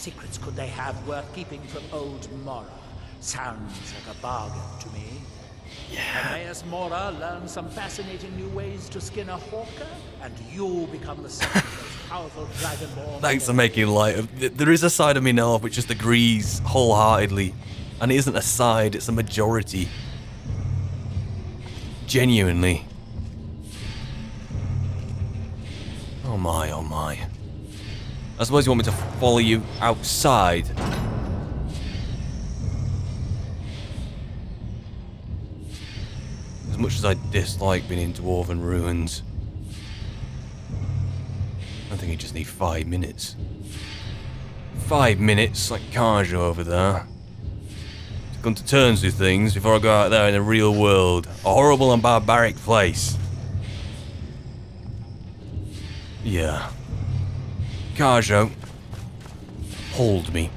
secrets could they have worth keeping from old Mora? Sounds like a bargain to me. Yeah. Emmaus Mora learns some fascinating new ways to skin a hawker, and you become the second most powerful dragonborn. Thanks for making light of. There is a side of me now which just agrees wholeheartedly, and it isn't a side; it's a majority. Genuinely. Oh my, oh my. I suppose you want me to follow you outside. As much as I dislike being in Dwarven ruins, I think you just need 5 minutes. 5 minutes, like Karja over there, to come to terms with things before I go out there in the real world. A horrible and barbaric place. Yeah. Karja, hold me.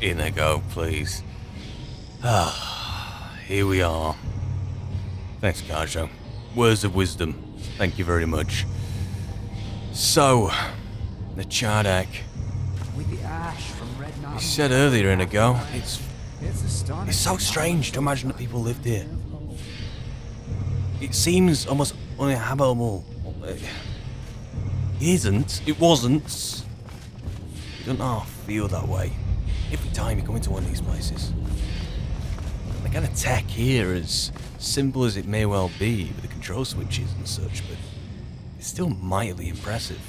In they go, please. Ah, here we are. Thanks, Karjo. Words of wisdom. Thank you very much. So, the Chardak. With the ash from Red You said earlier in ago, it's so strange to imagine that people lived here. It seems almost uninhabitable. It isn't. It wasn't. You don't half feel that way. Every time you come into one of these places. The kind of tech here, as simple as it may well be, with the control switches and such, but it's still mightily impressive.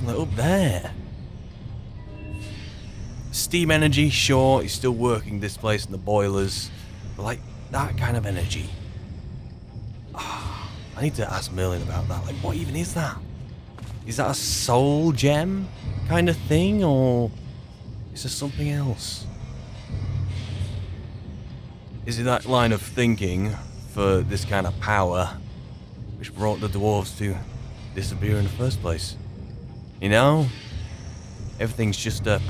Like up there. Steam energy, sure, it's still working this place in the boilers, but like that kind of energy. I need to ask Merlin about that. Like, what even is that? Is that a soul gem kind of thing, or is there something else? Is it that line of thinking for this kind of power which brought the dwarves to disappear in the first place? You know? Everything's just a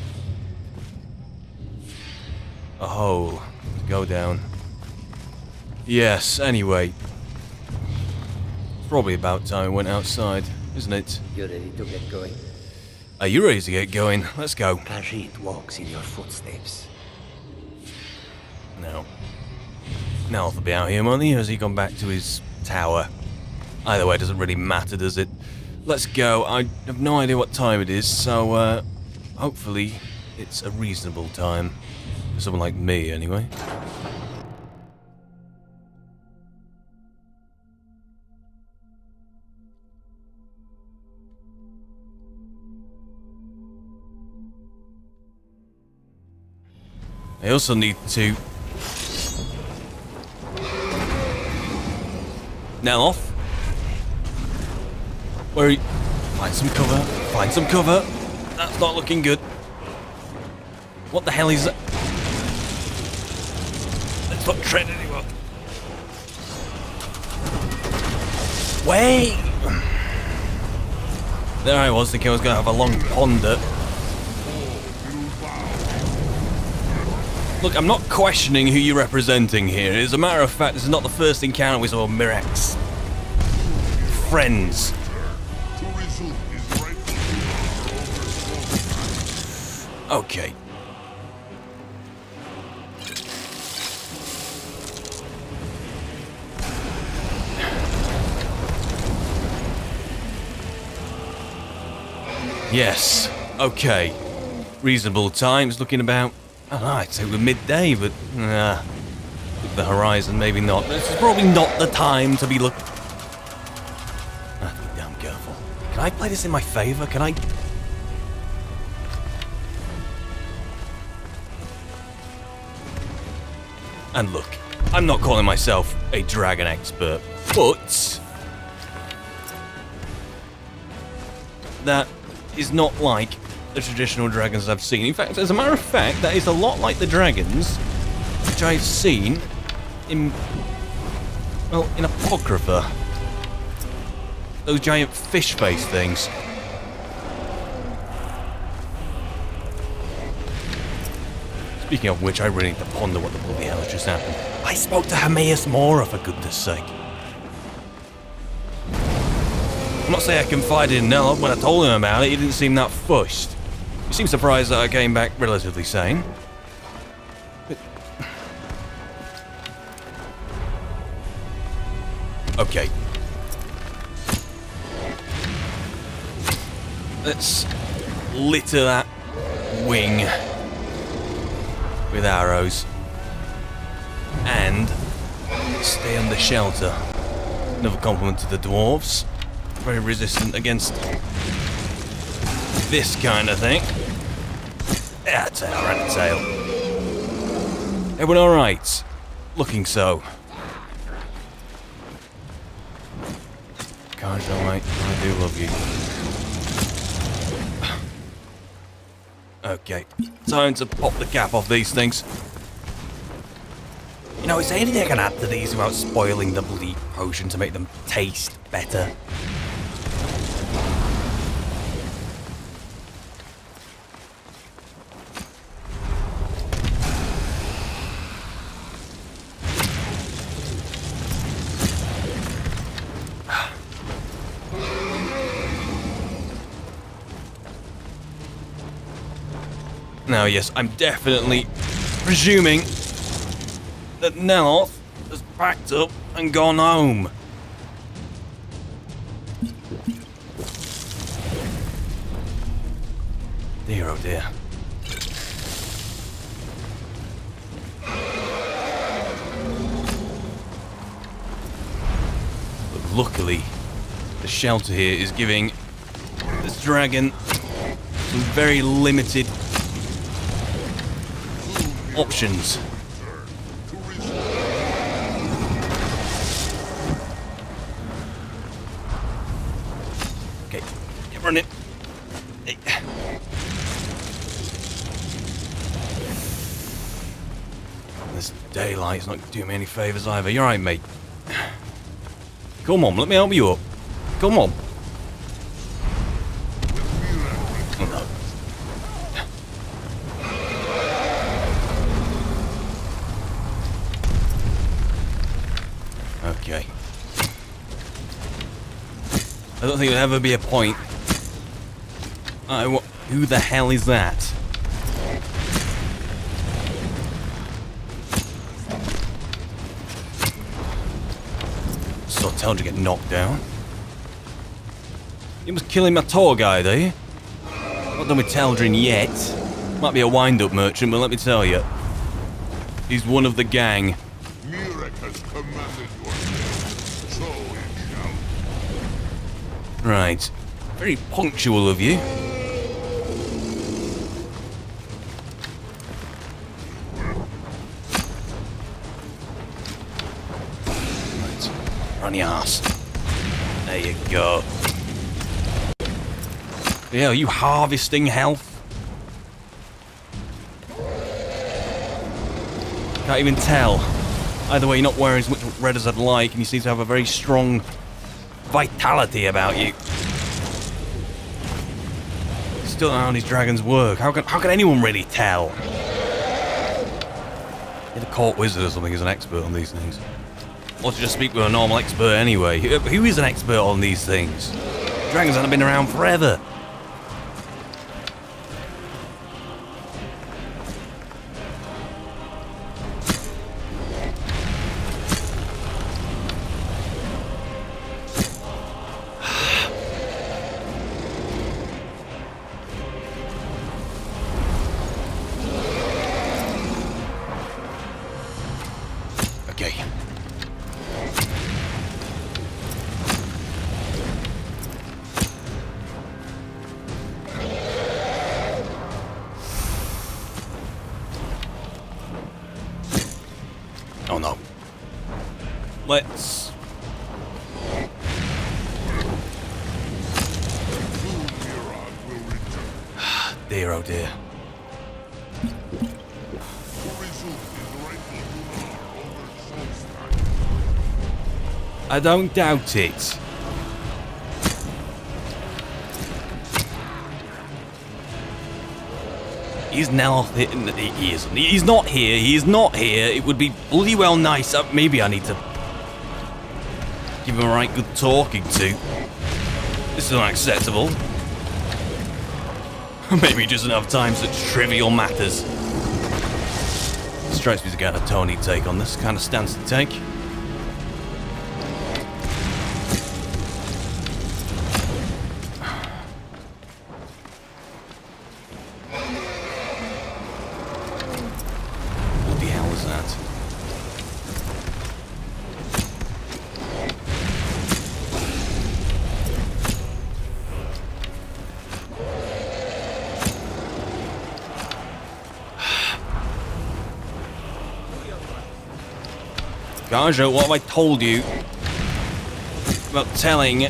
hole to go down. Yes, anyway. Probably about time we went outside, isn't it? You're ready to get going? Are you ready to get going? Let's go. Khajiit walks in your footsteps. No. Now he'll be out here, won't he? Or has he gone back to his tower? Either way, it doesn't really matter, does it? Let's go. I have no idea what time it is, so hopefully it's a reasonable time. For someone like me, anyway. I also need to... Now off. Where are you? Find some cover. Find some cover. That's not looking good. What the hell is that? Let's not tread anymore. Wait! There I was, thinking I was going to have a long ponder. Look, I'm not questioning who you're representing here. As a matter of fact, this is not the first encounter with all Mirek's friends. Okay. Yes. Okay. Reasonable times, looking about... I don't know, I'd say we're midday, but... Look at the horizon, maybe not. This is probably not the time to be looking... I have to be damn careful. Can I play this in my favour? Can I... And look, I'm not calling myself a dragon expert, but... that is not like the traditional dragons I've seen. In fact, as a matter of fact, that is a lot like the dragons which I've seen in... well, in Apocrypha. those giant fish face things. Speaking of which, I really need to ponder what the bloody hell has just happened. I spoke to Hermaeus Mora, for goodness sake. I'm not saying I confided in Nell when I told him about it. He didn't seem that fussed. He seemed surprised that I came back relatively sane. But... okay. Let's litter that wing with arrows and stay under shelter. Another compliment to the dwarves. Very resistant against this kind of thing. Ah, tail, ran the tail. Everyone alright? Looking so. Gosh, alright, I do love you. Okay, time to pop the cap off these things. You know, is there anything I can add to these without spoiling the bloody potion to make them taste better? Now, yes, I'm definitely presuming that Neloth has packed up and gone home. Dear, oh dear. But luckily, the shelter here is giving this dragon some very limited options. Okay, get running. Hey. This daylight's not doing me any favors either. You're right, mate. Come on, let me help you up. Come on. Oh, no. Okay. I don't think there'll ever be a point. Who the hell is that? So tell him to get knocked down. You must killing my tour guide, are you? Not done with Teldrin yet. Might be a wind-up merchant, but let me tell you, he's one of the gang. Right. Very punctual of you. Right. On your ass. There you go. Yeah, are you harvesting health? Can't even tell. Either way, you're not wearing as much red as I'd like, and you seem to have a very strong vitality about you. Still don't know how these dragons work. How can anyone really tell? You're the court wizard or something is an expert on these things. Or to just speak with a normal expert anyway. Who is an expert on these things? Dragons haven't been around forever. Oh no. Let's... dear, oh dear. I don't doubt it. Is Neloth here? He isn't. He's not here. He is not here. It would be bloody well nice. Maybe I need to give him a right good talking to. This is unacceptable. Maybe he doesn't have time for such trivial matters. Strikes me as a kind of Tony take on this kind of stance to take. What the hell is that? Gajo, what have I told you about telling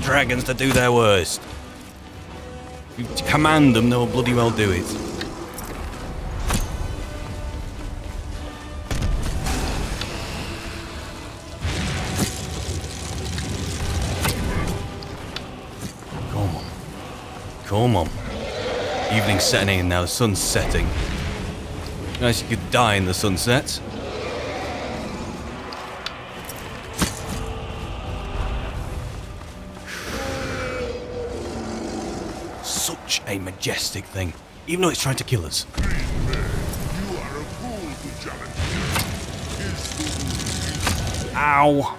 dragons to do their worst? If you command them, they'll bloody well do it. Come on. Come on. Evening's setting in now, the sun's setting. Nice you could die in the sunset. Such a majestic thing, even though it's trying to kill us. You are a fool to challenge. Ow!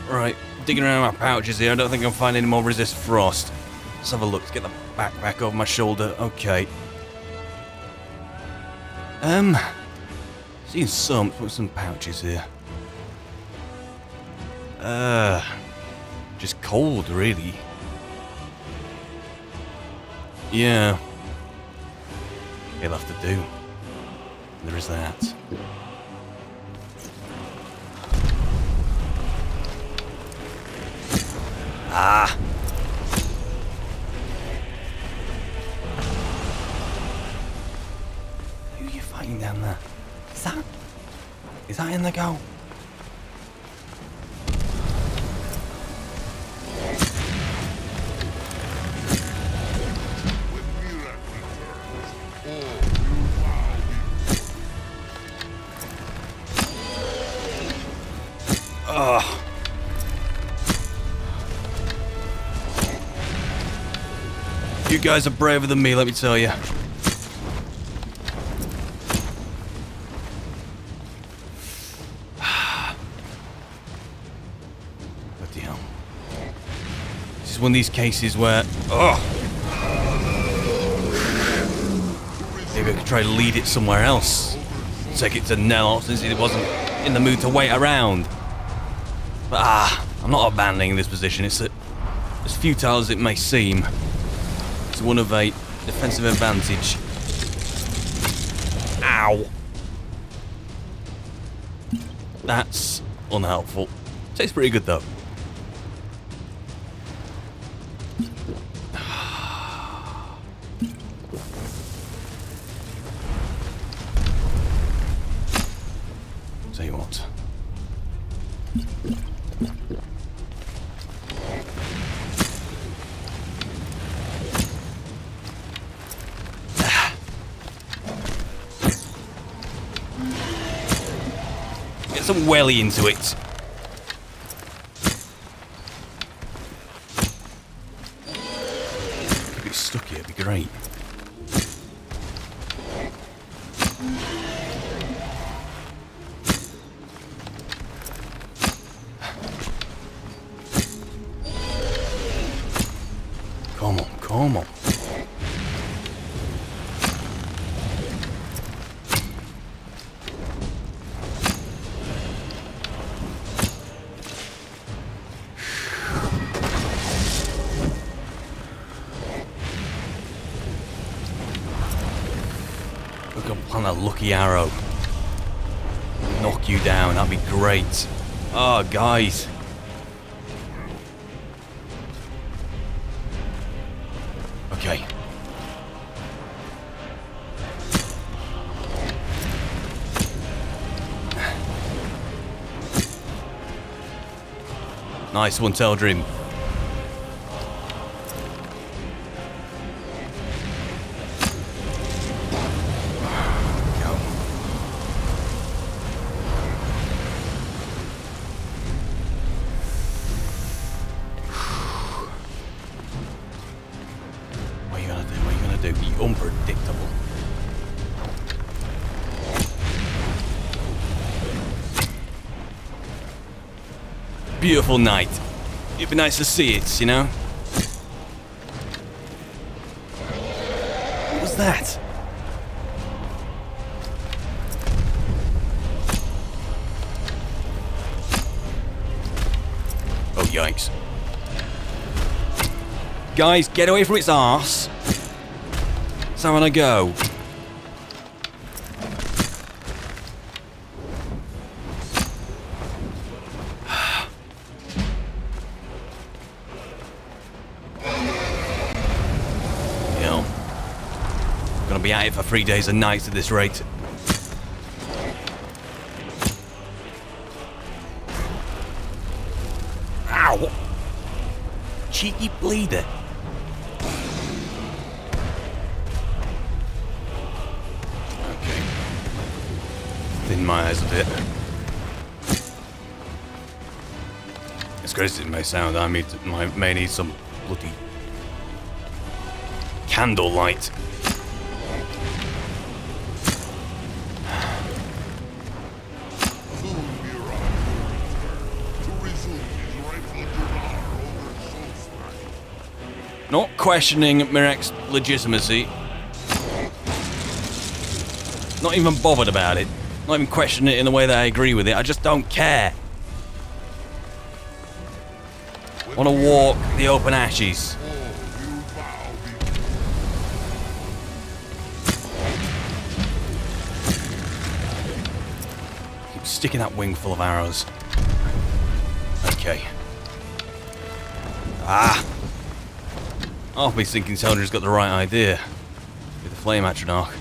Right, digging around my pouches here. I don't think I'll find any more resist frost. Let's have a look. Let's get the backpack over my shoulder. Okay. Seeing some. Put some pouches here. Just cold, really. Yeah. He'll have to do. There is that. Ah! Who are you fighting down there? Is that in the goal? Ugh. You guys are braver than me, let me tell you. Bloody hell. This is one of these cases where... Maybe I could try to lead it somewhere else. Take it to Neloth since it wasn't in the mood to wait around. But I'm not abandoning this position. It's as futile as it may seem. It's one of a defensive advantage. Ow. That's unhelpful. Tastes pretty good though. Tell you what. Get some welly into it. If it's stuck here, it'd be great. Come on, come on. We can plant a lucky arrow. Knock you down, that'd be great. Oh, guys. Okay. Nice one, Teldrim. beautiful night. It'd be nice to see it, you know? What was that? Oh, yikes. Guys, get away from its arse. It's having a go. Gonna be at it for 3 days and nights at this rate. Ow! Cheeky bleeder. Okay. Thin my eyes a bit. As crazy as it may sound, I may need some bloody candlelight. Not questioning Mirek's legitimacy. Not even bothered about it. Not even questioning it in the way that I agree with it. I just don't care. I want to walk the open ashes. Keep sticking that wing full of arrows. Okay. Ah! Half me thinking Zelda's got the right idea with the flame atronach.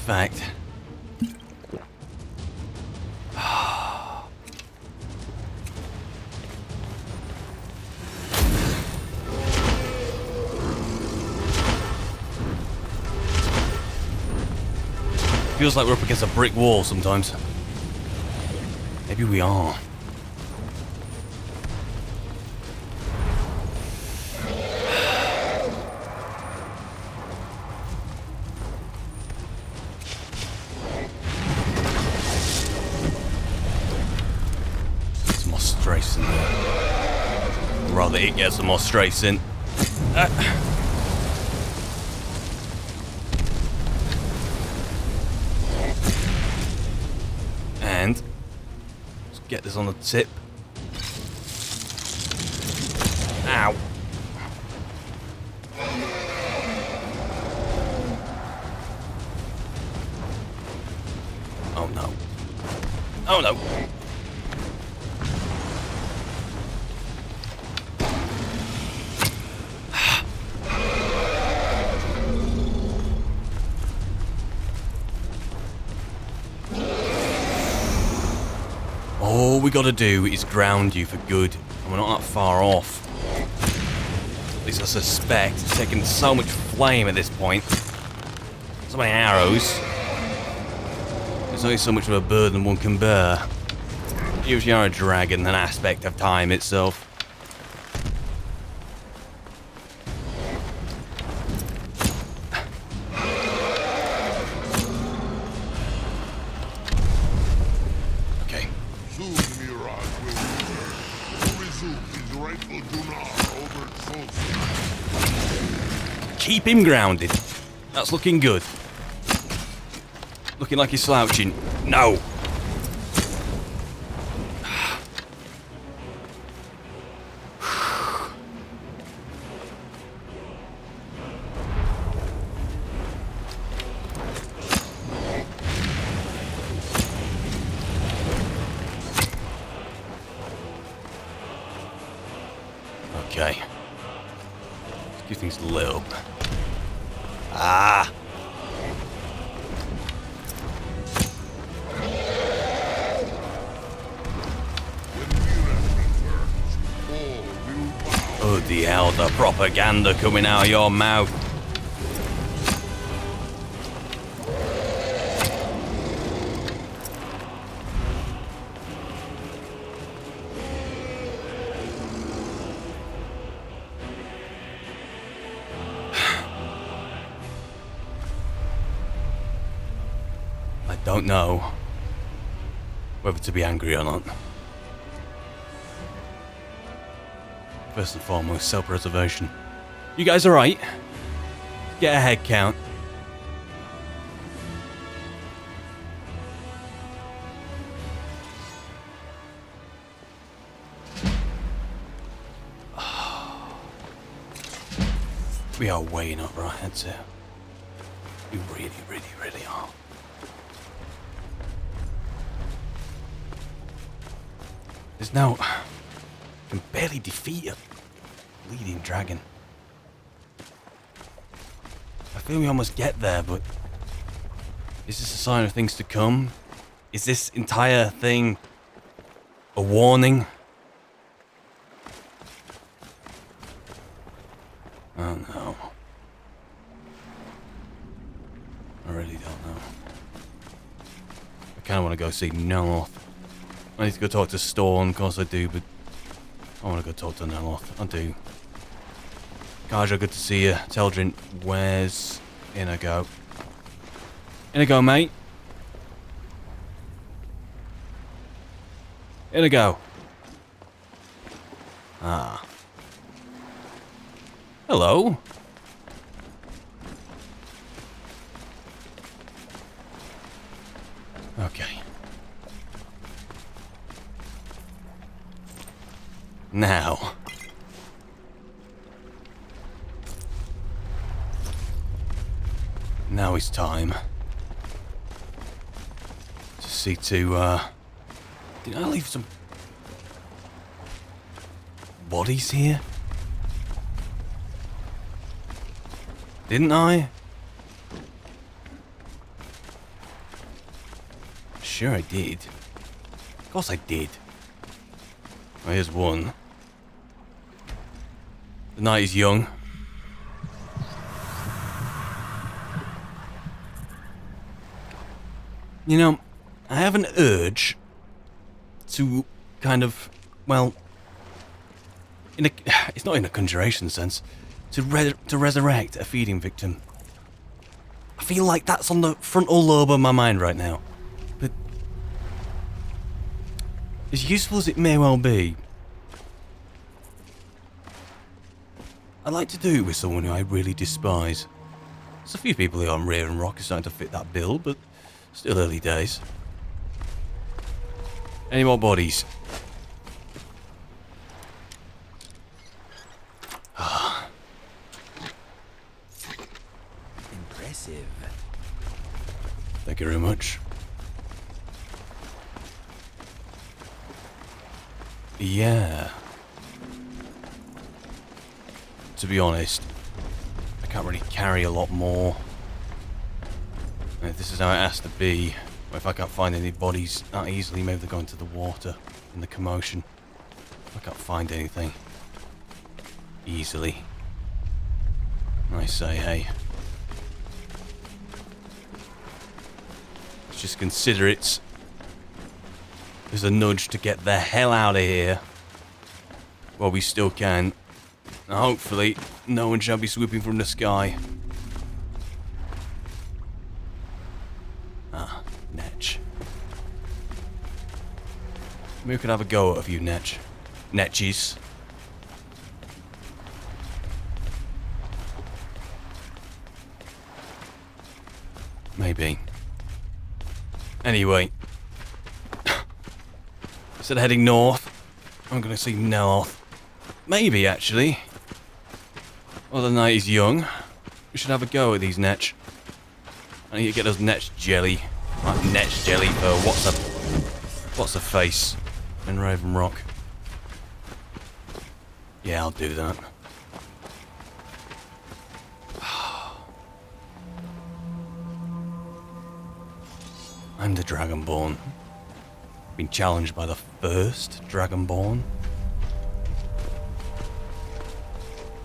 Fact. Feels like we're up against a brick wall sometimes. Maybe we are. Some more strays in there. Rather it gets some more strays in. And let's get this on the tip. Ow. Oh no. Oh no. All we gotta do is ground you for good, and we're not that far off. At least I suspect it's taking so much flame at this point. So many arrows. There's only so much of a burden one can bear. Usually are a dragon, an aspect of time itself. Keep him grounded. That's looking good. Looking like he's slouching. No. Okay. Let's give things a little. Ah! Oh, the hell, the propaganda coming out of your mouth. don't know whether to be angry or not. First and foremost, self-preservation. You guys alright? Get a head count. We are weighing up our heads here. We really, really, really are. There's no... I can barely defeat a bleeding dragon. I feel we almost get there, but... Is this a sign of things to come? Is this entire thing a warning? Oh no. I really don't know. I kind of want to go see Neloth. I need to go talk to Storm, of course I do, but I want to go talk to Neloth. I do. Kaja, good to see you. Teldrin, where's Inigo? Inigo, mate. Inigo. Ah. Hello. Okay. Now. Now it's time to see to, did I leave some bodies here? Didn't I? Sure I did. Of course I did. Well, here's one. The night is young. You know, I have an urge to kind of, well, it's not in a conjuration sense, to resurrect a feeding victim. I feel like that's on the frontal lobe of my mind right now. But as useful as it may well be, I'd like to do it with someone who I really despise. There's a few people who on Raven Rock are starting to fit that bill, but still early days. Any more bodies? Impressive. Thank you very much. Yeah. To be honest, I can't really carry a lot more. And if this is how it has to be, or if I can't find any bodies that easily, maybe they're going to the water in the commotion. I can't find anything easily. I say, hey, let's just consider it as a nudge to get the hell out of here while we still can. And hopefully, no one shall be swooping from the sky. Ah, Netch. Maybe we could have a go at a few Netchies. Maybe. Anyway. Instead of heading north, I'm going to see Neloth. Maybe, actually. Well, the night is young. We should have a go at these Netch. I need to get us Netch jelly. Like Netch jelly for what's a face in Raven Rock. Yeah, I'll do that. I'm the Dragonborn. Been challenged by the first Dragonborn.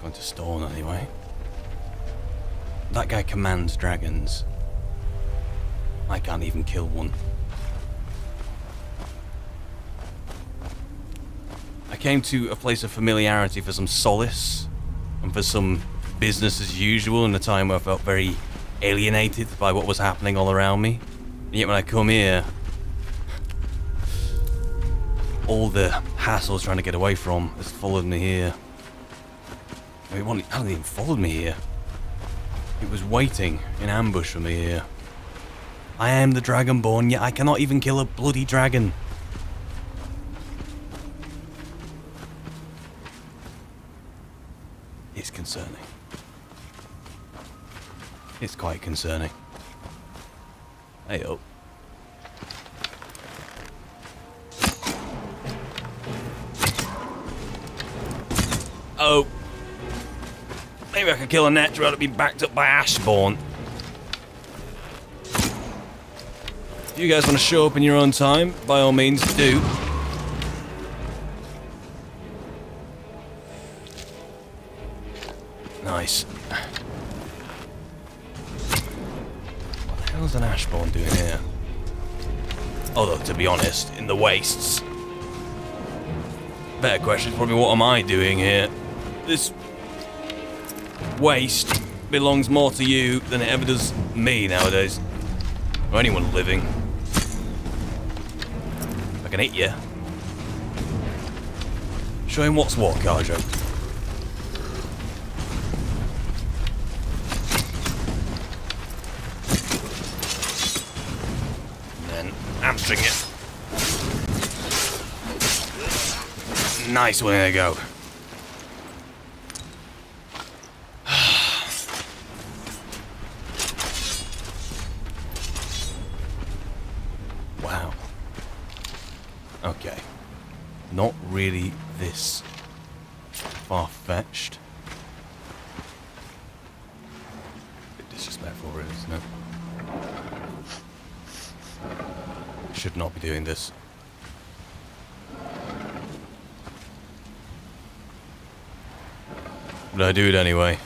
Going to Storm anyway. That guy commands dragons. I can't even kill one. I came to a place of familiarity for some solace and for some business as usual in a time where I felt very alienated by what was happening all around me. And yet when I come here, all the hassles trying to get away from has followed me here. I mean, it hasn't even followed me here. It was waiting in ambush for me here. I am the Dragonborn, yet I cannot even kill a bloody dragon. It's concerning. It's quite concerning. Hey up. Oh. Maybe I could kill a natural to be backed up by Ashborn. If you guys want to show up in your own time, by all means do. Nice. What the hell's an Ashborn doing here? Although, to be honest, in the wastes. Better question is probably, what am I doing here? This waste belongs more to you than it ever does me nowadays. Or anyone living. I can hit you. Show him what's what, Carjo. And then hamstring it. Nice one, there you go. Wow. Okay. Not really this far-fetched. Bit disrespectful, really, isn't it? Should not be doing this. But I do it anyway.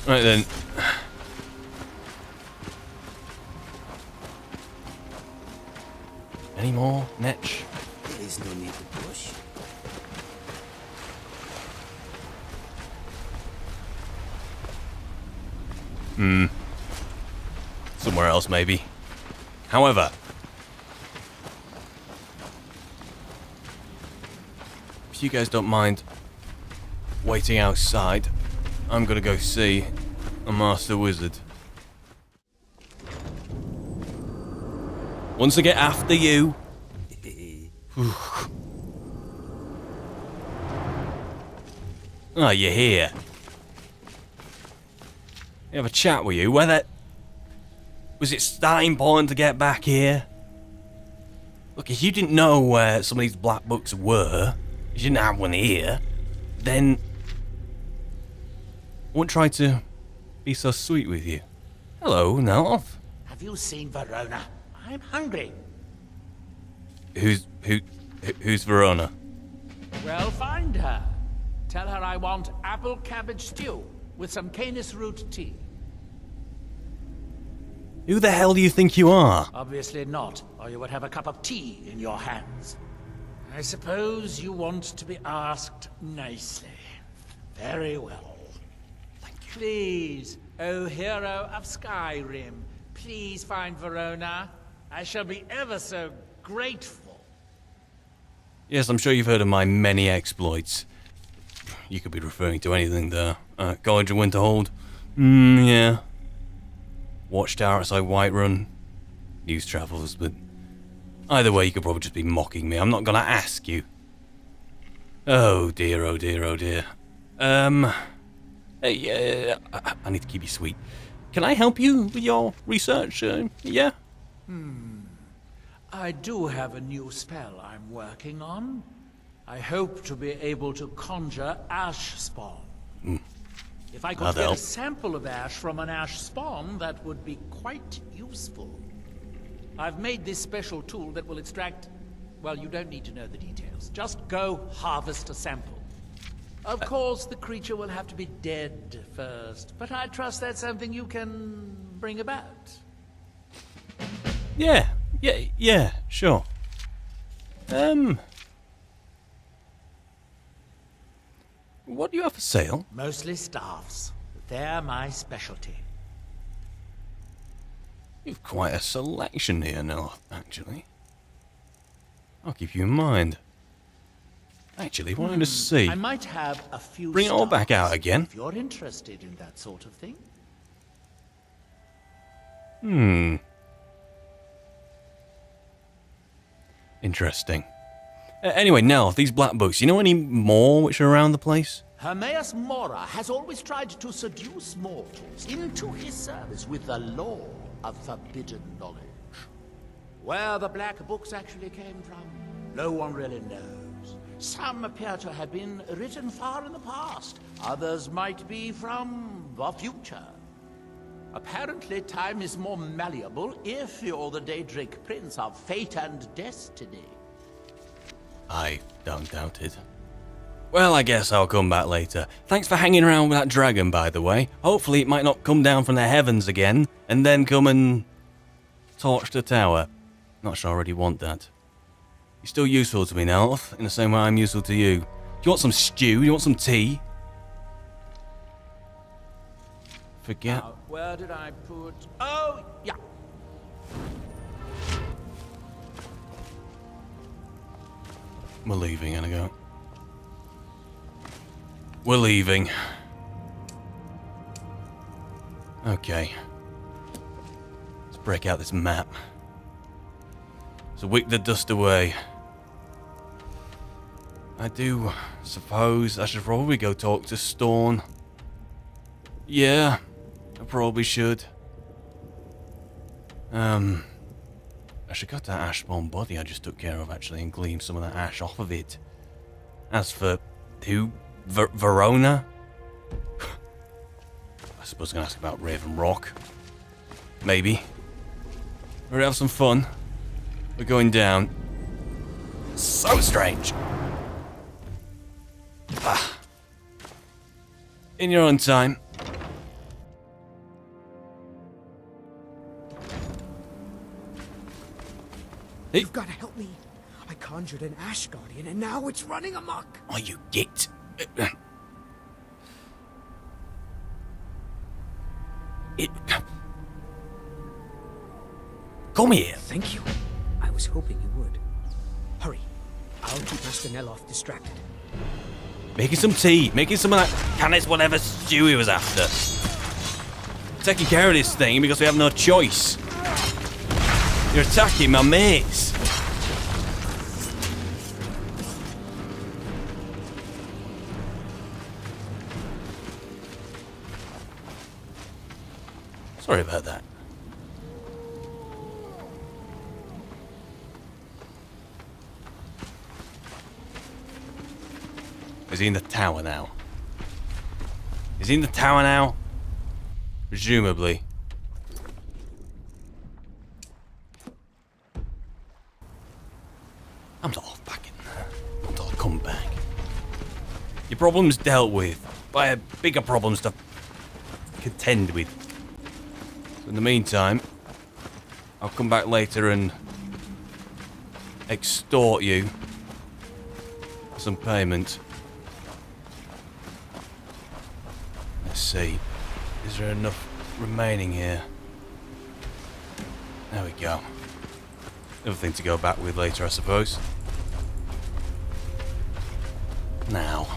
Right then. Any more, Netch? There is no need to push. Somewhere else, maybe. However, if you guys don't mind waiting outside, I'm gonna go see a master wizard. Once I get after you. Oh, you're here. Have a chat with you. Whether was it that important to get back here? Look, if you didn't know where some of these black books were, you didn't have one here, then I won't try to be so sweet with you. Hello, Nelf. Have you seen Verona? I'm hungry. Who's Verona? Well, find her. Tell her I want apple cabbage stew with some canis root tea. Who the hell do you think you are? Obviously not, or you would have a cup of tea in your hands. I suppose you want to be asked nicely. Very well. Thank you. Please, O hero of Skyrim, please find Verona. I shall be ever so grateful. Yes, I'm sure you've heard of my many exploits. You could be referring to anything there. College of Winterhold? Yeah. Watchtower outside Whiterun? News travels, but either way, you could probably just be mocking me. I'm not gonna ask you. Oh dear, oh dear, oh dear. Hey, I need to keep you sweet. Can I help you with your research? Yeah? I do have a new spell I'm working on. I hope to be able to conjure ash spawn. If I could That'll get a help. sample of ash from an ash spawn, that would be quite useful. I've made this special tool that will extract... Well, you don't need to know the details. Just go harvest a sample. Of course, the creature will have to be dead first, but I trust that's something you can bring about. Yeah, sure. What do you have for sale? Mostly staffs. They're my specialty. You've quite a selection here, North, actually. I'll keep you in mind. Actually, wanted to see. I might have a few Bring it all back out staffs, again. if you're interested in that sort of thing. Interesting. Anyway, Nell, these black books, you know any more which are around the place? Hermaeus Mora has always tried to seduce mortals into his service with the lore of forbidden knowledge. Where the black books actually came from, no one really knows. Some appear to have been written far in the past. Others might be from the future. Apparently, time is more malleable if you're the Daedric Prince of Fate and Destiny. I don't doubt it. Well, I guess I'll come back later. Thanks for hanging around with that dragon, by the way. Hopefully it might not come down from the heavens again, and then come and torch the tower. Not sure I already want that. You're still useful to me, Nelth, in the same way I'm useful to you. Do you want some stew? Do you want some tea? Forget. Where did I put... Oh, yeah. We're leaving, Inigo. We're leaving. Okay. Let's break out this map. So wick the dust away. I do suppose I should probably go talk to Storn. Yeah, I probably should. I should cut that ashborn body I just took care of actually and glean some of that ash off of it. As for who? Verona? I suppose I'm gonna ask about Raven Rock. Maybe. We're gonna have some fun. We're going down. So strange. Ah. In your own time. You've got to help me. I conjured an Ash Guardian and now it's running amok. Oh, you git. Come here. Thank you. I was hoping you would. Hurry. I'll keep Master Neloth distracted. Making some tea. Making some of that Canis whatever stew he was after. Taking care of this thing because we have no choice. You're attacking my mates. Sorry about that. Is he in the tower now? Is he in the tower now? Presumably. I'm not back in there. Until I come back. Your problem's dealt with. By bigger problems to contend with. So in the meantime, I'll come back later and extort you for some payment. Let's see. Is there enough remaining here? There we go. Another thing to go back with later, I suppose. Now,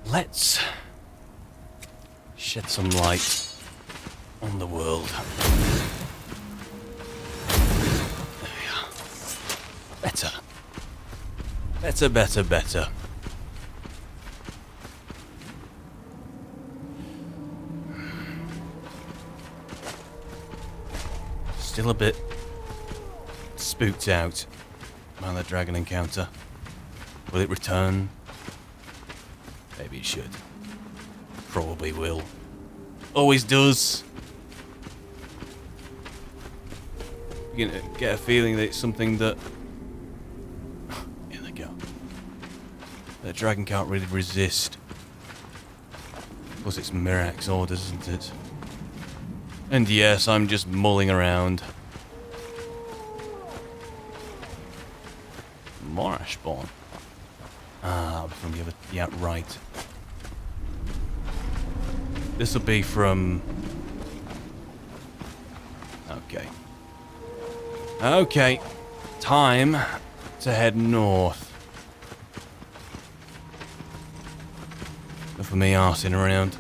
let's shed some light on the world. There we are. Better. Better, better, better. Still a bit spooked out by the dragon encounter. Will it return? Maybe it should. Probably will. Always does. You get a feeling that it's something that... Here they go. That dragon can't really resist. Plus it's Mirax's orders, isn't it? And yes, I'm just mulling around. More Ashborn. Ah, from the other... Yeah, right. This will be from... Okay. Okay. Time to head north. Enough of me arsing around.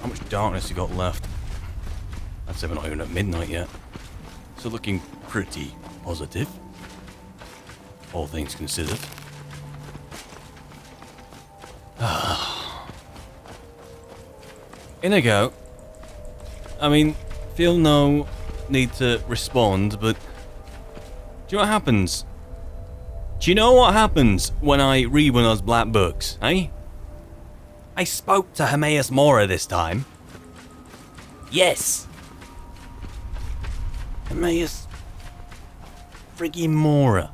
How much darkness you got left? I'd say we're not even at midnight yet. So looking pretty positive. All things considered. In I go. I mean, feel no need to respond, but do you know what happens? Do you know what happens when I read one of those black books, eh? I spoke to Hermaeus Mora this time. Yes. Hermaeus friggin' Mora.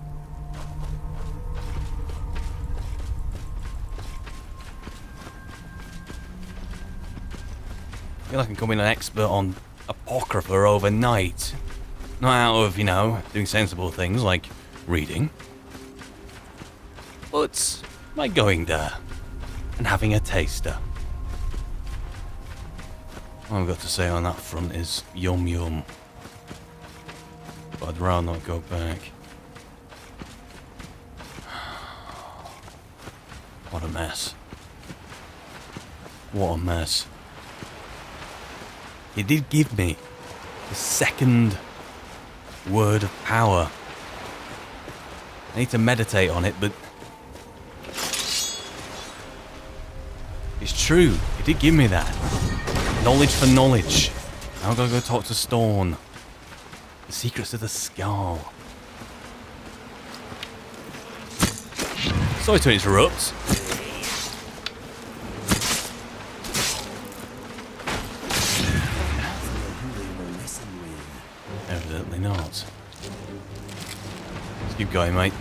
I feel like I'm becoming an expert on Apocrypha overnight. Not out of, you know, doing sensible things like reading. But by going there and having a taster. All I've got to say on that front is yum yum. But I'd rather not go back. What a mess. What a mess. He did give me the second word of power. I need to meditate on it, but it's true. He did give me that. Knowledge for knowledge. Now I've got to go talk to Storm. The secrets of the skull. Sorry to interrupt. Evidently not. Let's keep going, mate.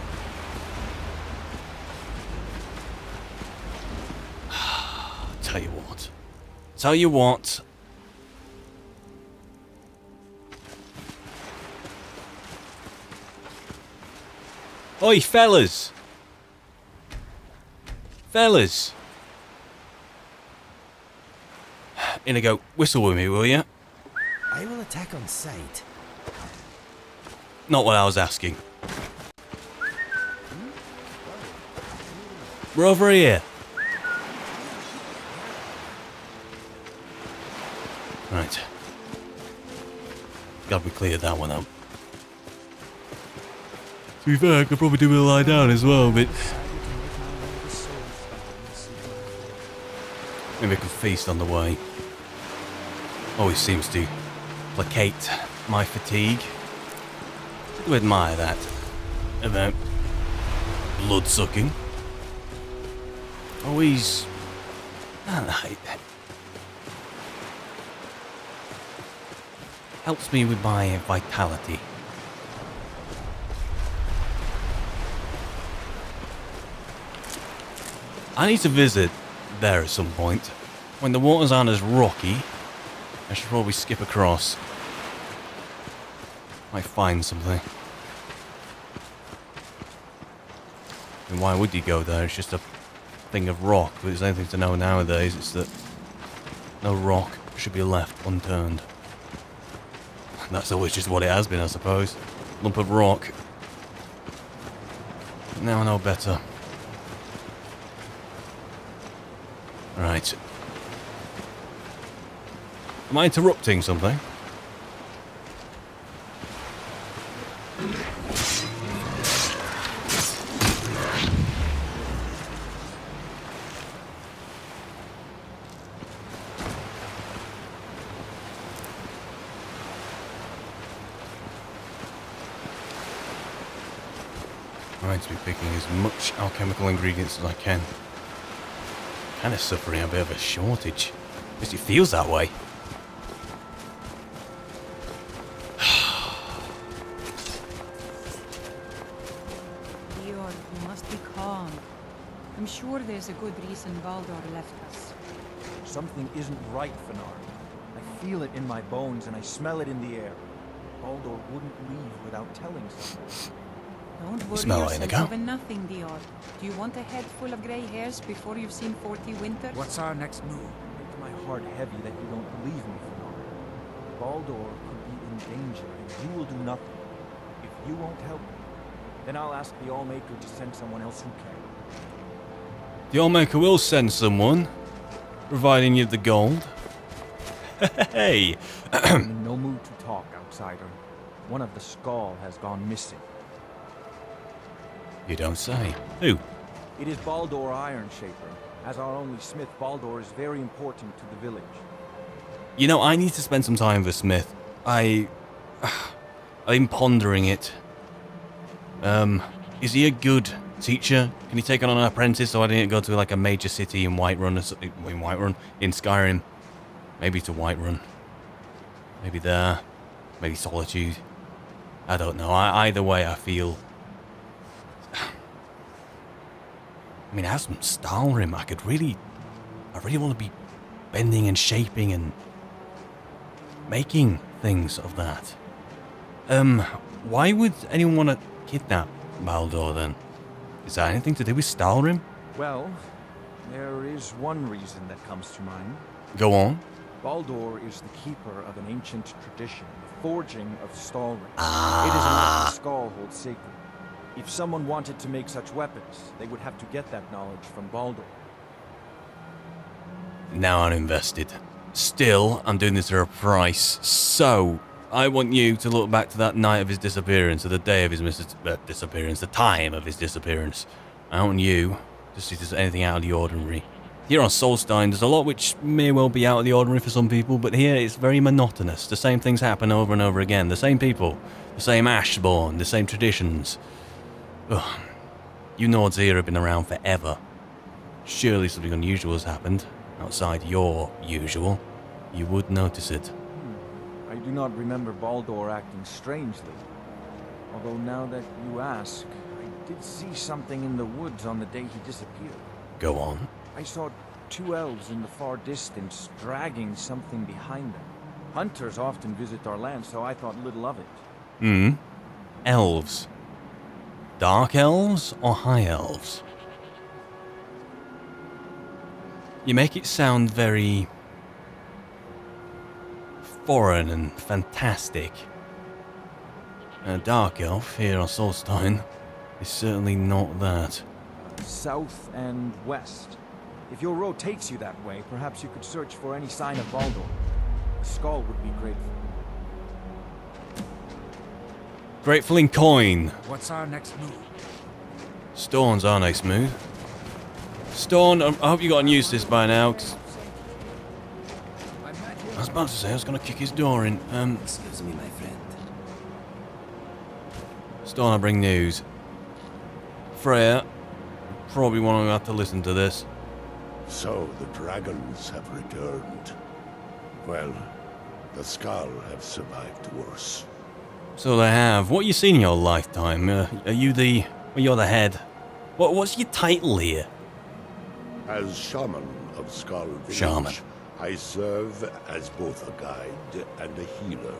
Tell you what. Tell you what. Oi, fellas! Fellas! Inigo, whistle with me, will you? I will attack on sight. Not what I was asking. We're over here. Right. Glad we cleared that one up. To be fair, I could probably do with a lie down as well, but maybe I could feast on the way. Always seems to placate my fatigue. I do admire that about blood sucking. Always, I don't know, helps me with my vitality. I need to visit there at some point. When the waters aren't as rocky, I should probably skip across. Might find something. And why would you go there? It's just a thing of rock. But there's anything to know nowadays, it's that no rock should be left unturned. That's always just what it has been, I suppose. Lump of rock. But now I know better. Right. Am I interrupting something? I'm going to be picking as much alchemical ingredients as I can. Kind of suffering a bit of a shortage. At least it feels that way. Leon, you must be calm. I'm sure there's a good reason Baldur left us. Something isn't right, Fenar. I feel it in my bones and I smell it in the air. Baldur wouldn't leave without telling someone. Don't worry smell like yourself Inigo. over nothing, Dior. Do you want a head full of grey hairs before you've seen 40 winters? What's our next move? Make my heart heavy that you don't believe me, Fenard. Baldur could be in danger, and you will do nothing. If you won't help me, then I'll ask the Allmaker to send someone else who can. The Allmaker will send someone, providing you the gold. Hey! I'm in no mood to talk, outsider. One of the Skull has gone missing. You don't say. Who? It is Baldur Ironshaper. As our only smith, Baldur is very important to the village. You know, I need to spend some time with Smith. I'm pondering it. Is he a good teacher? Can he take on an apprentice so I didn't go to like a major city in Whiterun or something? In Whiterun? In Skyrim. Maybe to Whiterun. Maybe there. Maybe Solitude. I don't know. Either way, I feel... I mean, as from Skyrim, I really want to be bending and shaping and making things of that. Why would anyone want to kidnap Baldur then? Is that anything to do with Skyrim? Well, there is one reason that comes to mind. Go on. Baldur is the keeper of an ancient tradition, the forging of Stalrim. It is an art the Skull holds sacred. If someone wanted to make such weapons, they would have to get that knowledge from Baldur. Now I'm invested. Still, I'm doing this for a price. So, I want you to look back to that night of his disappearance, or the day of his disappearance, the time of his disappearance. I want you to see if there's anything out of the ordinary. Here on Solstein, there's a lot which may well be out of the ordinary for some people, but here it's very monotonous. The same things happen over and over again. The same people, the same Ashborn, the same traditions. Ugh. You Nords here have been around forever. Surely something unusual has happened, outside your usual. You would notice it. I do not remember Baldur acting strangely. Although now that you ask, I did see something in the woods on the day he disappeared. Go on. I saw two elves in the far distance dragging something behind them. Hunters often visit our land, so I thought little of it. Elves. Dark elves or high elves? You make it sound very foreign and fantastic. A dark elf here on Solstein is certainly not that. South and west. If your road takes you that way, perhaps you could search for any sign of Baldur. The Skull would be grateful. Grateful in coin. What's our next move? Storn's our next move. Storn, I hope you got used to this by now, 'cause I was about to say I was going to kick his door in. Excuse me, my friend. Storn, I bring news. Freya, probably won't have to listen to this. So the dragons have returned. Well, the Skull have survived worse. So they have. What you seen in your lifetime? Are you the... Well, you're the head. What's your title here? As Shaman of Skull Village, Shaman. I serve as both a guide and a healer,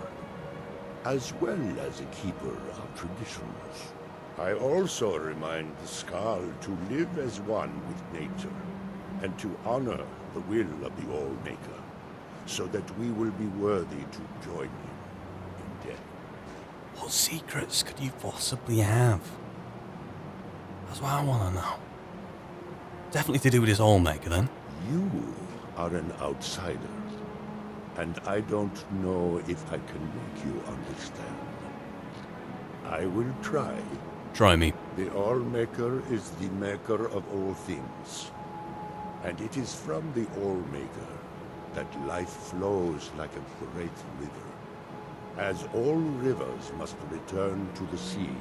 as well as a keeper of traditions. I also remind the Skull to live as one with nature, and to honor the will of the Allmaker, so that we will be worthy to join him in death. What secrets could you possibly have? That's what I want to know. Definitely to do with this Allmaker, then. You are an outsider, and I don't know if I can make you understand. I will try. Try me. The Allmaker is the maker of all things, and it is from the Allmaker that life flows like a great river. As all rivers must return to the sea,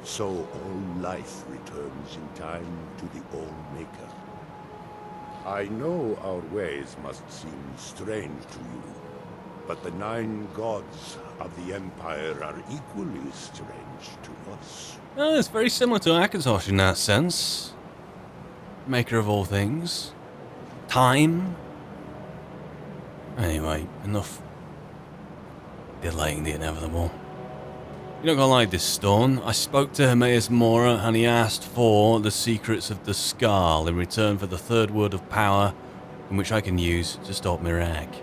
so all life returns in time to the Allmaker. I know our ways must seem strange to you, but the 9 gods of the Empire are equally strange to us. Oh, it's very similar to Akatosh in that sense. Maker of all things. Time. Anyway, enough delaying the inevitable. You're not gonna like this, Stone. I spoke to Hermaeus Mora and he asked for the secrets of the Skull in return for the third word of power, in which I can use to stop Mirak.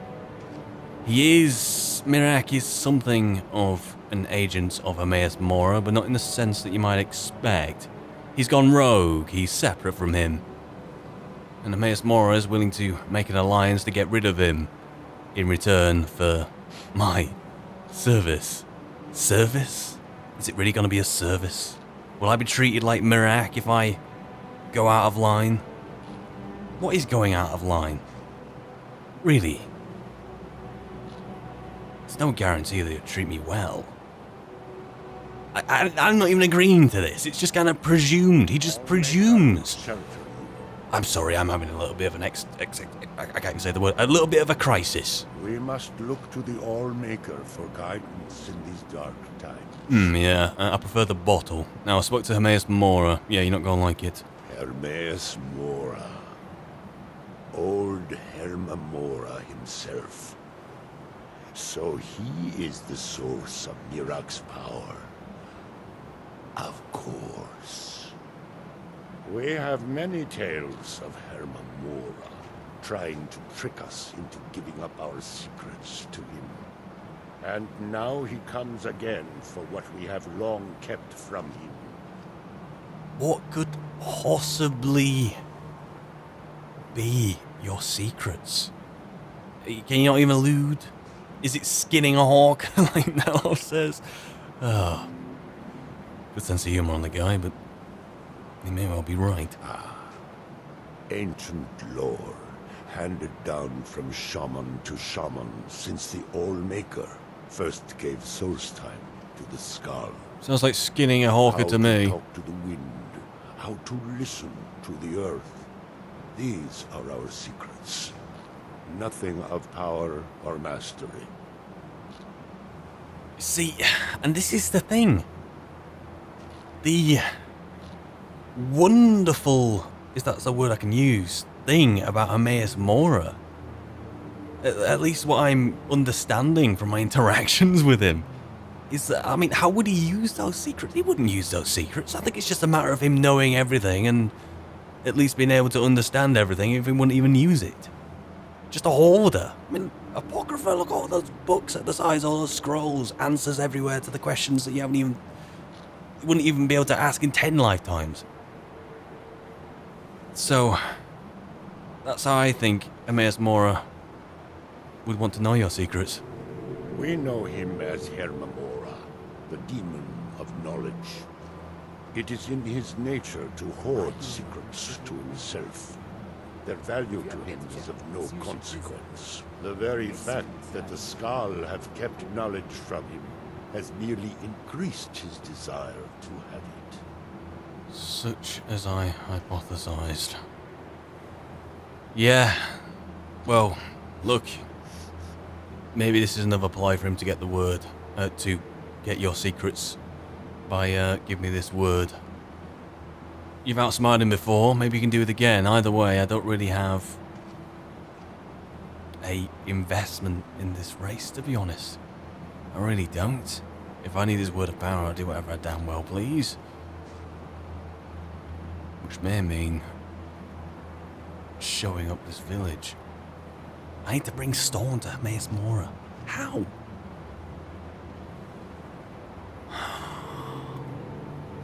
Mirak is something of an agent of Hermaeus Mora, but not in the sense that you might expect. He's gone rogue, he's separate from him. And Hermaeus Mora is willing to make an alliance to get rid of him in return for my service. Service? Is it really going to be a service? Will I be treated like Mirak if I go out of line? What is going out of line? Really? There's no guarantee that he'll treat me well. I'm not even agreeing to this. It's just kind of presumed. He just presumes. I'm sorry, I'm having a little bit of an I can't say the word. A little bit of a crisis. We must look to the Allmaker for guidance in these dark times. Yeah, I prefer the bottle. Now, I spoke to Hermaeus Mora. Yeah, you're not gonna like it. Hermaeus Mora. Old Herma Mora himself. So he is the source of Mirak's power. Of course. We have many tales of Herma Mora trying to trick us into giving up our secrets to him. And now he comes again for what we have long kept from him. What could possibly be your secrets? Can you not even allude? Is it skinning a hawk, like Nello says? Oh. Good sense of humor on the guy, but he may well be right. Ancient lore, handed down from shaman to shaman since the Allmaker first gave source time to the skull. Sounds like skinning a hawker to me. How to talk to the wind, how to listen to the earth. These are our secrets. Nothing of power or mastery. See, and this is the thing. The wonderful, if that's the word I can use, thing about Hermaeus Mora, at least what I'm understanding from my interactions with him, is that, I mean, how would he use those secrets? He wouldn't use those secrets. I think it's just a matter of him knowing everything and at least being able to understand everything if he wouldn't even use it. Just a hoarder. I mean, Apocrypha, look at all those books at the size, all those scrolls, answers everywhere to the questions that you wouldn't even be able to ask in 10 lifetimes. So, that's how I think Hermaeus Mora would want to know your secrets. We know him as Herma Mora, the demon of knowledge. It is in his nature to hoard secrets to himself. Their value to him is of no consequence. The very fact that the Skull have kept knowledge from him has merely increased his desire to have it. Such as I hypothesized. Yeah. Well, look. Maybe this is another ploy for him to get the word, to get your secrets by give me this word. You've outsmarted him before, maybe you can do it again. Either way, I don't really have a investment in this race, to be honest. I really don't. If I need his word of power, I'll do whatever I damn well please. Which may mean showing up this village. I need to bring Storm to Hermaeus Mora. How?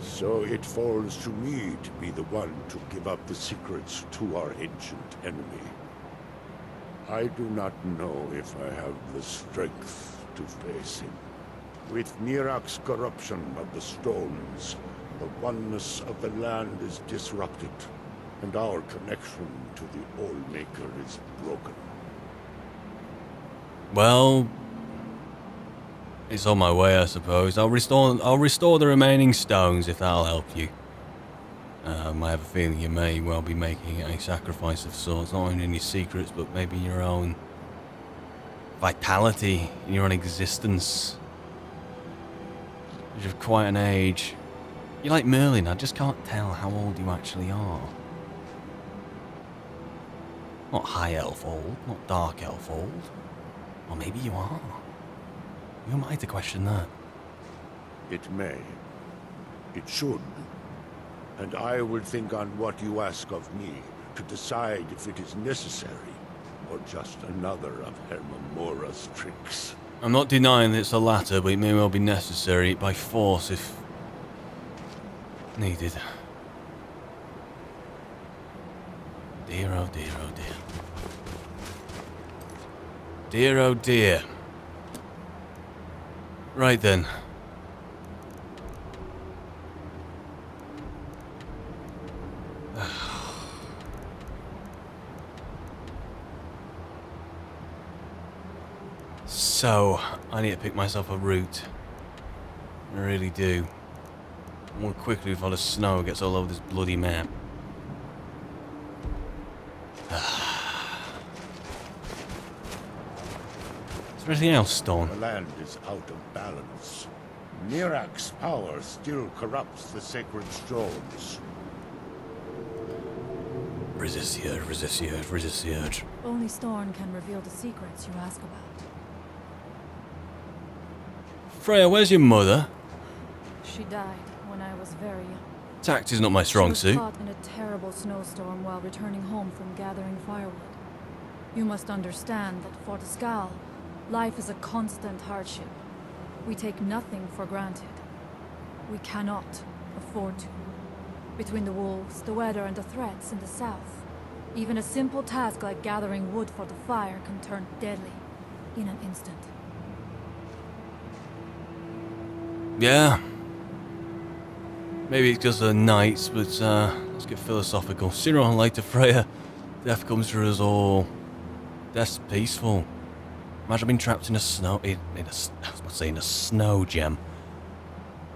So it falls to me to be the one to give up the secrets to our ancient enemy. I do not know if I have the strength to face him. With Mirak's corruption of the stones, the oneness of the land is disrupted, and our connection to the Allmaker is broken. Well, it's on my way, I suppose. I'll restore the remaining stones if that'll help you. I have a feeling you may well be making a sacrifice of sorts, not only in your secrets, but maybe in your own vitality, in your own existence. You're of quite an age. You're like Merlin, I just can't tell how old you actually are. Not high elf old, not dark elf old. Or maybe you are. Who am I to question that? It may. It should. And I will think on what you ask of me to decide if it is necessary or just another of Hermamora's tricks. I'm not denying that it's the latter, but it may well be necessary by force if needed. Dear, oh dear, oh dear. Dear, oh dear. Right then. So, I need to pick myself a route. I really do. More quickly before the snow gets all over this bloody map. Is there anything else, Storm? The land is out of balance. Nirac's power still corrupts the sacred stones. Resist the urge, resist the urge, resist the urge. Only Storm can reveal the secrets you ask about. Freya, where's your mother? She died when I was very young. Tact is not my strong She was suit. caught in a terrible snowstorm while returning home from gathering firewood. You must understand that for the Skal, life is a constant hardship. We take nothing for granted. We cannot afford to. Between the wolves, the weather, and the threats in the south, even a simple task like gathering wood for the fire can turn deadly in an instant. Yeah. Maybe it's because of the nights, but let's get philosophical. Sooner or later, Freya, death comes for us all. Death's peaceful. Imagine being trapped in a snow... I was about to say in a snow gem.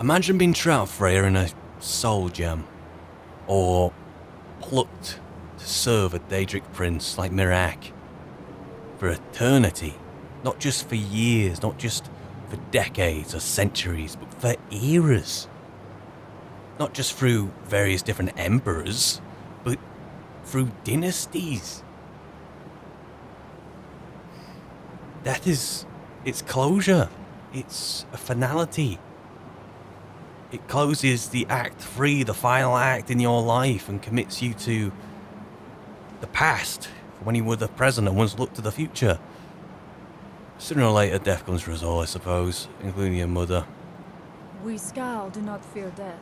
Imagine being trapped, Freya, in a soul gem. Or plucked to serve a Daedric prince like Miraak. For eternity. Not just for years, not just for decades or centuries, but for eras. Not just through various different emperors, but through dynasties. That is its closure. It's a finality. It closes the act 3, the final act in your life, and commits you to the past, when you were the present and once looked to the future. Sooner or later, death comes for us all, I suppose, including your mother. We Skal do not fear death.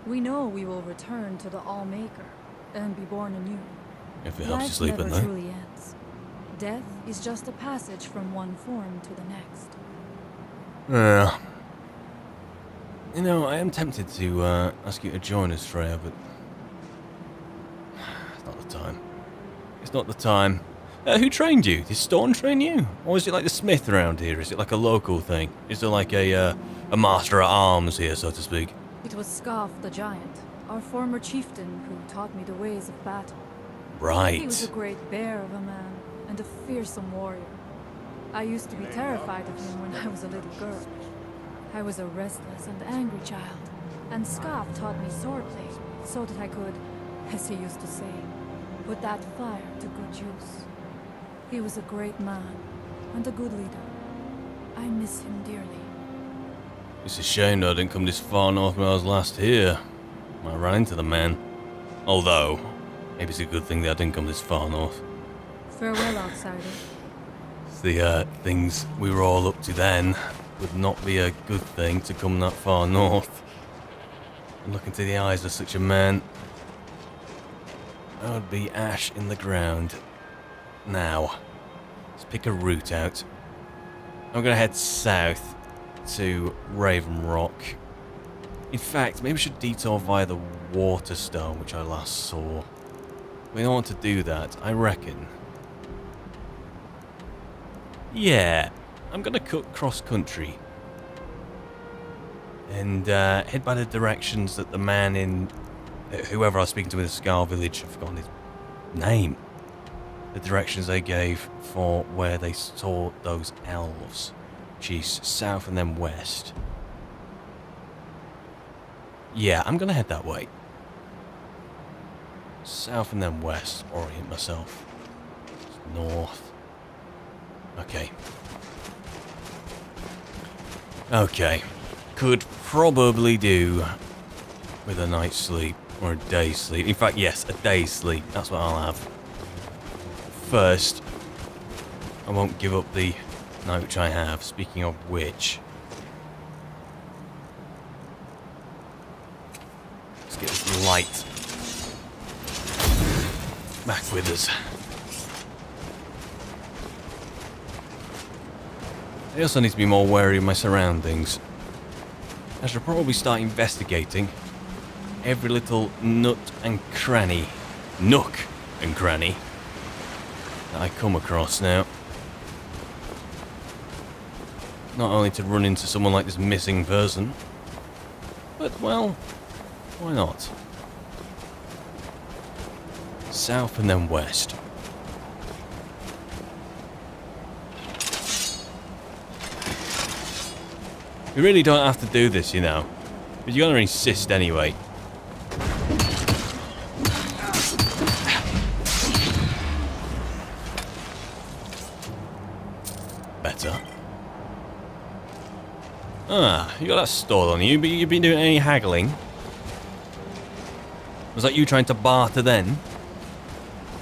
We know we will return to the All-Maker and be born anew. If it helps you Life sleep at never night. truly ends. Death is just a passage from one form to the next. Yeah. You know, I am tempted to ask you to join us, Freya, but it's not the time. It's not the time. Who trained you? Did Storm train you? Or is it like the smith around here? Is it like a local thing? Is there like a master at arms here, so to speak? It was Scarf the Giant, our former chieftain, who taught me the ways of battle. Right. He was a great bear of a man, and a fearsome warrior. I used to be terrified of him when I was a little girl. I was a restless and angry child, and Scarf taught me swordplay, so that I could, as he used to say, put that fire to good use. He was a great man, and a good leader. I miss him dearly. It's a shame that I didn't come this far north when I was last here. I ran into the man. Although, maybe it's a good thing that I didn't come this far north. Farewell, outsider. The things we were all up to then would not be a good thing to come that far north. And look into the eyes of such a man, I would be ash in the ground. Now, let's pick a route out. I'm gonna head south to Raven Rock. In fact, maybe I should detour via the Waterstone, which I last saw. We don't want to do that, I reckon. Yeah, I'm gonna cut cross country and head by the directions that the man in whoever I was speaking to in the Skal village, I've forgotten his name. The directions they gave for where they saw those elves, which is south and then west. Yeah, I'm gonna head that way. South and then west, orient myself. North. Okay. Okay. Could probably do with a night's sleep or a day's sleep. In fact, yes, a day's sleep. That's what I'll have. First, I won't give up the night which I have. Speaking of which, let's get this light back with us. I also need to be more wary of my surroundings. I should probably start investigating every little nook and cranny that I come across now. Not only to run into someone like this missing person, but, well, why not? South and then west. We really don't have to do this, you know. But you're gonna insist anyway. Better. Ah, you got that stall on you, but you've been doing any haggling? Was that you trying to barter then?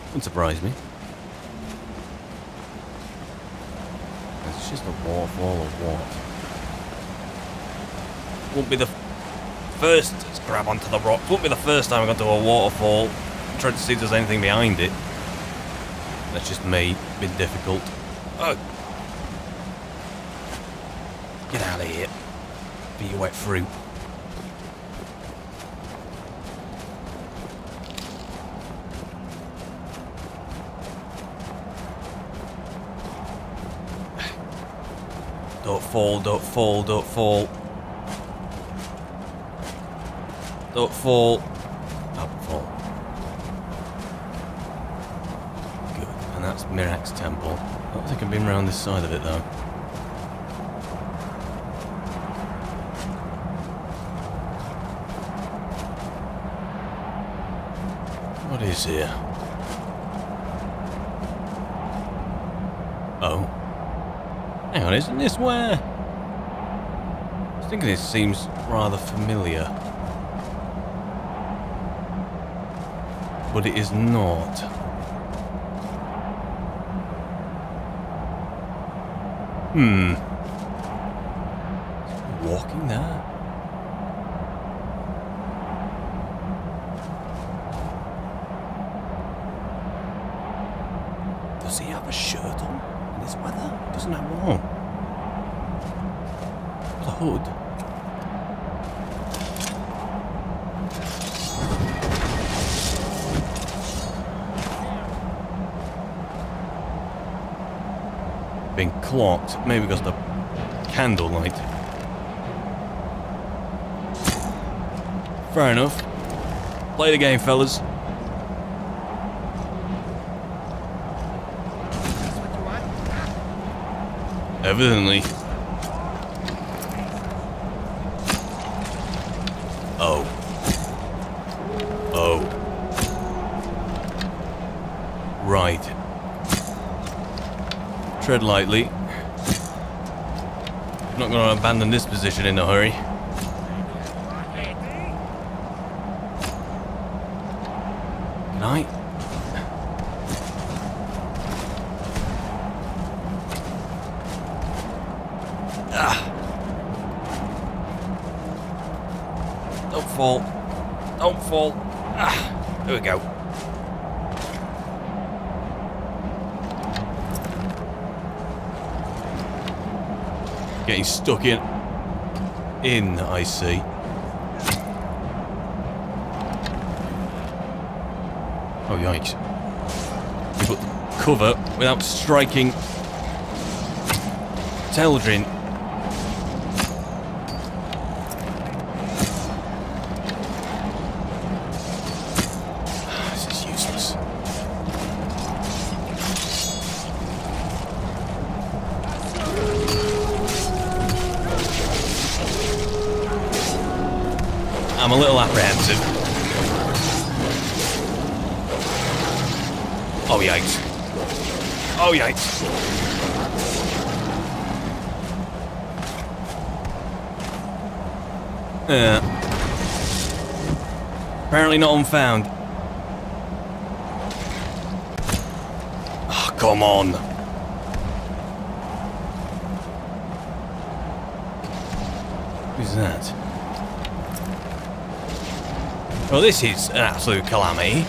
Wouldn't surprise me. It's just a waterfall of what? Won't be the first. Let's grab onto the rock. Won't be the first time I've gone to a waterfall. Tried to see if there's anything behind it. That's just me. Been difficult. Oh. Get out of here. Be your wet fruit. Don't fall, don't fall, don't fall. Don't fall. Don't fall. Good. And that's Mirak's temple. I don't think I've been around this side of it though. What is here? Oh. Hang on, isn't this where? I was thinking this seems rather familiar. But it is not. Walking there? Does he have a shirt on in this weather? He doesn't have one on. The hood. Been clocked, maybe because of the candlelight. Fair enough. Play the game, fellas. Evidently. Oh. Oh. Right. Tread lightly. I'm not going to abandon this position in a hurry. Can I? Don't fall. Don't fall. There we go. Getting stuck in, I see. Oh, yikes. You put cover without striking Teldrin. This is useless. I'm a little apprehensive. Oh, yikes. Oh, yikes. Apparently not unfound. Oh, come on. Who's that? Well, this is an absolute calamity.